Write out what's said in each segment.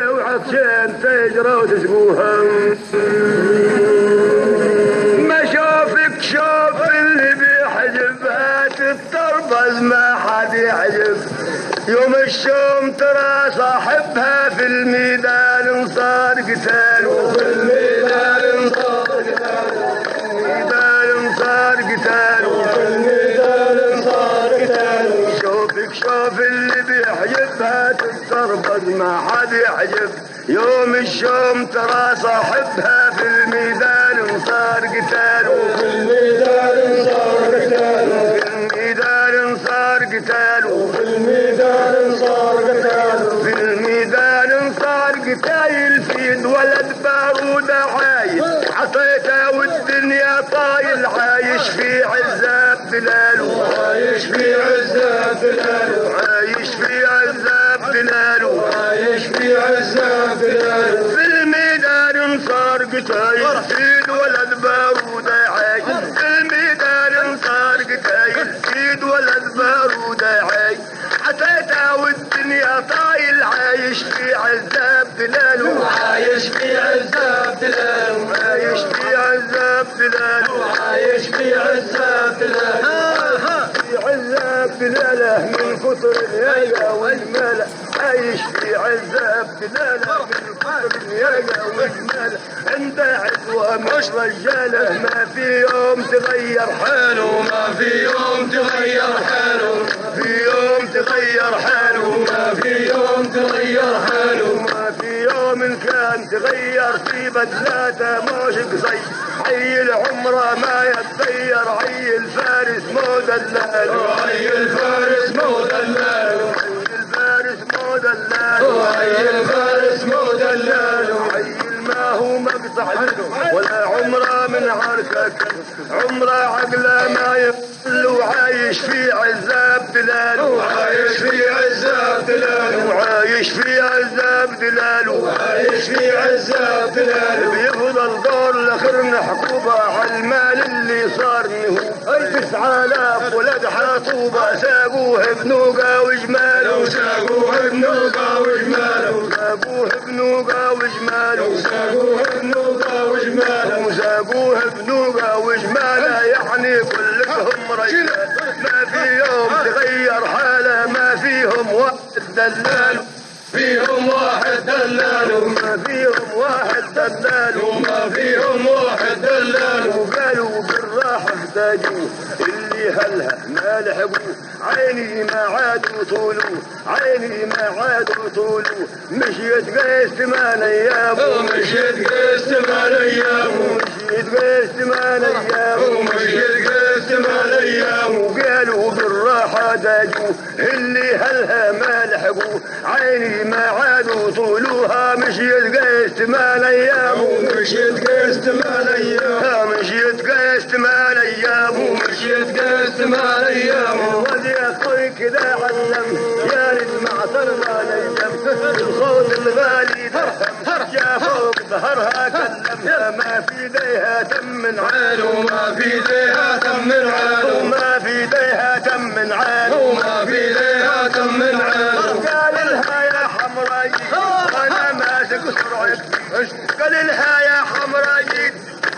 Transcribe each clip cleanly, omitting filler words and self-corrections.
وعطشان تجرى وتسقوها ما شوفك شوف اللي بيحجبها تتربز ما حد يحجب يوم الشوم ترى صاحبها في الميدان صار قتال وفي الميدان صار قتال الميدان صار قتال وفي الميدان صار قتال شوفك شوف اللي بيحجبها تتربز ما حد يحجب يوم الشوم ترى صاحبها في الميدان صار قتال وفي الميدان صار قتال وفي الميدان صار قتال وفي الميدان صار قتال في الميدان صار قتايل في ولد بارود عايش عطيته والدنيا طايل عايش في عذاب دلاله عايش في عذاب دلاله عايش في عذاب دلاله عايش في عذاب دلاله في الميدان صار قتايل في ولد بارود عايش في الميدان صار قتايل في ولد بارود عايش عطيته والدنيا طايل عايش في عذاب دلاله عايش في عذاب دلاله عايش في عذاب دلاله عايش في عذاب دلاله في عذاب دلاله من كثر الهيا والمال عايش في عذاب دلاله من كثر الهيا والمال عنده عدوى مش رجاله ما في يوم تغير حاله ما في يوم تغير حاله في يوم تغير حاله ما في يوم تغير حاله ما في يوم كان تغير في بدلاته موش قصي عي العمره ما يتغير عي الفارس مو دلاله عي الفارس مو دلاله عي الفارس مو دلاله عي الفارس مو دلاله عي ما هو مقطع ولا عمره من عركك عمره عقله ما يقل وعايش في عذاب دلاله عايش في عذاب دلاله وعايش في عذاب دلاله وعايش في عذاب دلاله بيفضل دور لاخرنا حكوبه على المال اللي صار نهوب 9000 ولد حاطوبه ساقوه بنوقه وجماله ساقوه بنوقه وجماله ساقوه بنوقه وجماله ساقوه بنوقه وجماله ساقوه بنوقه وجماله يعني كلهم رجال ما في يوم تغير حاله ما فيهم واحد دلال فيهم واحد دلال ما فيهم واحد دلال وما فيهم واحد دلال وقالوا بالراحة احتاجوا اللي هلها ما لحقوا عيني ما عادوا طولوا عيني ما عادوا طولوا مشيت قيس 8 ايام ومشيت قيس 8 ايام ومشيت قيس 8 ايام ومشيت قيس 8 ايام وقالوا بالراحة داجوا اللي هلها ما لحقوا عيني ما عادوا طولوها مشيت قيس 8 ايام ومشيت قيس 8 ايام مشيت قيس 8 ايام ومشيت قيس 8 ايام ودي اخوي كذا علم يا ريت ما عصرنا نيم الصوت الغالي درهم جا فوق ظهرها كلمها ما في ايديها تم من عال وما في ايديها تم من عال وما في ايديها تم من عال وما في ايديها تم من عال قال لها يا حمراء وانا ماسك سرعتي قال لها يا حمراء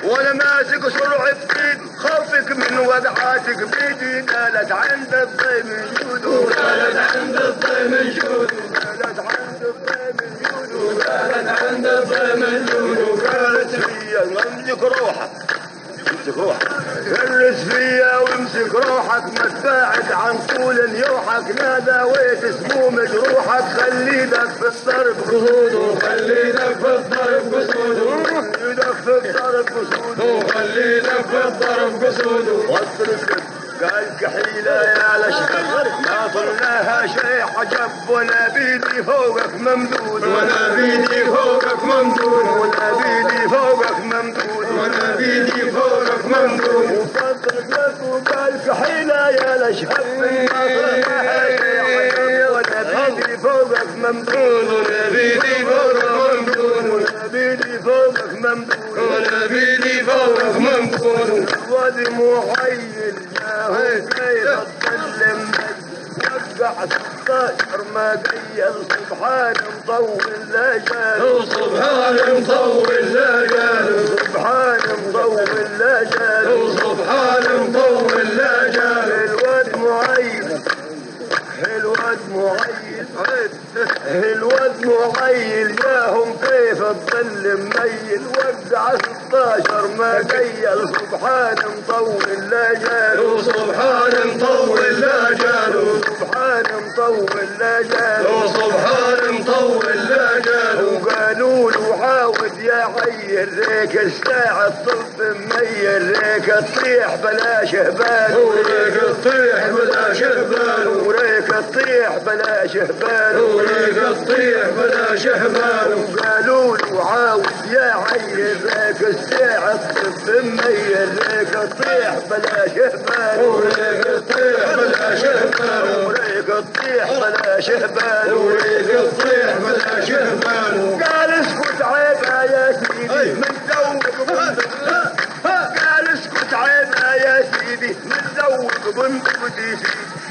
وانا ماسك سرعتي خوفك من وقعاتك بيدي قالت عند الضي من جود قالت عند الضي من جود قالت عند الضي من جود قالت عند الضي من جود قالت فيا امسك روحك امسك روحك جلس فيا وامسك روحك ما تباعد عن طول يوحك ما داويت سموم جروحك خلي دك في الضرب قصوده خلي دك في الضرب قصوده خلي دك في الضرب قصوده خلي دك في الضرب قصوده واصرف قال كحيلة يا لشكر ما صرناها شيء عجب ولا بيدي فوقك ممدود ولا بيدي فوقك ممدود ولا بيدي فوقك ممدود ولا بيدي فوقك ممدود وفضلت لك وقال كحيلة يا لشكر ما صرناها شيء عجب ولا بيدي فوقك ممدود ولا بيدي فوقك ممدود ولا بيدي فوقك ممدود ولا بيدي فوقك ممدود وادي محيل كيف تسلم وقع 16 ما قيل سبحان مطول لا جال سبحان مطول لا جال سبحان مطول لا جال سبحان مطول لا جال الواد معين الواد معين الواد معين جاهم كيف الظل مميل وقع 16 ما قيل سبحان مطول لا جال سبحان مطول لا جال سبحان مطول لا جال سبحان مطول لا جال وقالوا له عاود يا عيل ريك الساعة طب مميل ريك تطيح بلا شهبان وريك تطيح بلا شهبان وريك تطيح بلا شهبان وريك تطيح بلا شهبان وقالوا له عاود يا عيل ريك الساعة طب مميل ريك تطيح بلا شهبان وريك تطيح بلا شهبان وريك تطيح بلا شهبان وريك تطيح بلا شهبان قال اسكت عيبها يا سيدي من ذوق بندق قال اسكت عيبها يا سيدي من ذوق بندق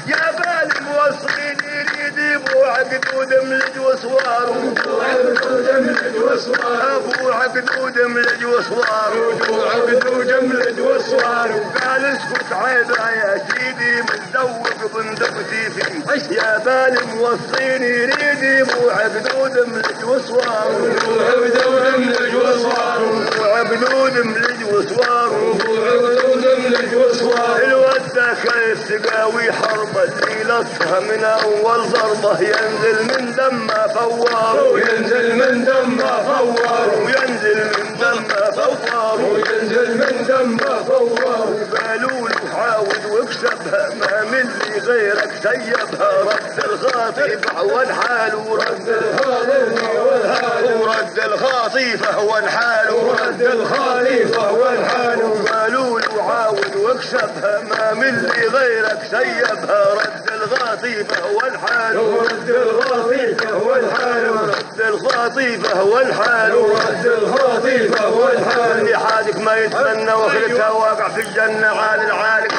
يا بال موصلين يريد يبو عقد ودملج وصوار ابو عقد ودملج وصوار ابو عقد ودملج وصوار ابو عقد ودملج وصوار قال اسكت عيبها يا سيدي من ذوق بندقتي فيه يا بال موصلين يريد يبو عقد ودملج وصوار ابو عقد ودملج وصوار وعقد ودملج وصوار ابو عقد ودملج وصوار الواد كيف تقاوي حرب اللي لطها من اول ضربه ينزل من دمه فوار وينزل من دمه فوار وينزل من دمه فوار وينزل من دمه فوار قالوا له عاود واكسبها ما من لي غيرك سيبها رد الخاطف هو الحال ورد الخالف والحال ورد الخاطف هو الحال ورد الخليفه والحال قالوا له عاود واكسبها ما من لي غيرك سيبها رد الخاطف هو الحال ورد الخليفه والحال رد الخاطف هو الحال ورد الخليفه والحال اللي حادك ما يتمنى وخلتها واقع في الجنة عال العالق